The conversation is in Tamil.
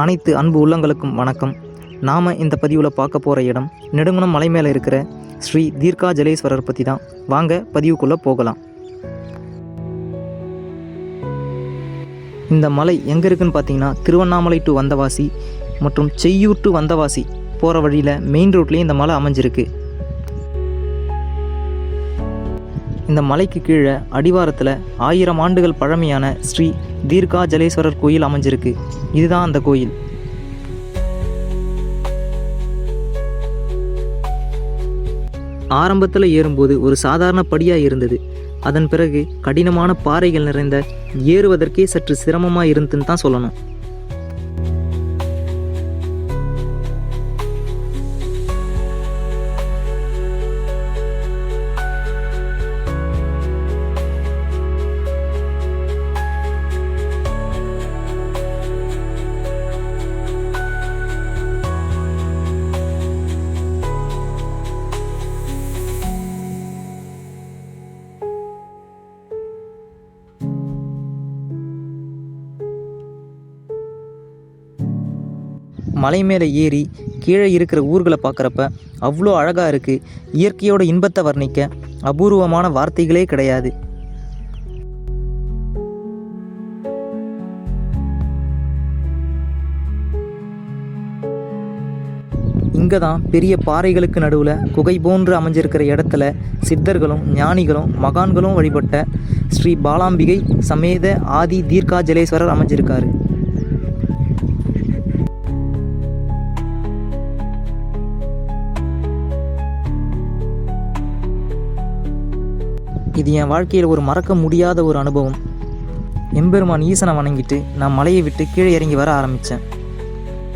அனைத்து அன்பு உள்ளங்களுக்கும் வணக்கம். நாம் இந்த பதிவில் பார்க்க போகிற இடம் நெடுங்குணம் மலை மேலே இருக்கிற ஸ்ரீ தீர்க்காஜலேஸ்வரர் பற்றி தான். வாங்க பதிவுக்குள்ளே போகலாம். இந்த மலை எங்கே இருக்குன்னு பார்த்தீங்கன்னா, திருவண்ணாமலை டு வந்தவாசி மற்றும் செய்யூர் டு வந்தவாசி போகிற வழியில் மெயின் ரோட்லேயும் இந்த மலை அமைஞ்சிருக்கு. இந்த மலைக்கு கீழே அடிவாரத்தில் 1000 ஆண்டுகள் பழமையான ஸ்ரீ தீர்க்காஜலேஸ்வரர் கோயில் அமைஞ்சிருக்கு. இதுதான் அந்த கோயில். ஆரம்பத்தில் ஏறும்போது ஒரு சாதாரண படியாக இருந்தது. அதன் பிறகு கடினமான பாறைகள் நிறைந்த ஏறுவதற்கே சற்று சிரமமாக இருந்துன்னு தான் சொல்லணும். மலை மேலே ஏறி கீழே இருக்கிற ஊர்களை பார்க்குறப்ப அவ்வளோ அழகாக இருக்குது. இயற்கையோட இன்பத்தை வர்ணிக்க அபூர்வமான வார்த்தைகளே கிடையாது. இங்கே தான் பெரிய பாறைகளுக்கு நடுவில் குகை போன்று அமைஞ்சிருக்கிற இடத்துல சித்தர்களும் ஞானிகளும் மகான்களும் வழிபட்ட ஸ்ரீ பாலாம்பிகை சமேத ஆதி தீர்க்காஜலேஸ்வரர் அமைஞ்சிருக்காரு. இது என் வாழ்க்கையில் ஒரு மறக்க முடியாத ஒரு அனுபவம். எம்பெருமான் ஈசனை வணங்கிட்டு நான் மலையை விட்டு கீழே இறங்கி வர ஆரம்பித்தேன்.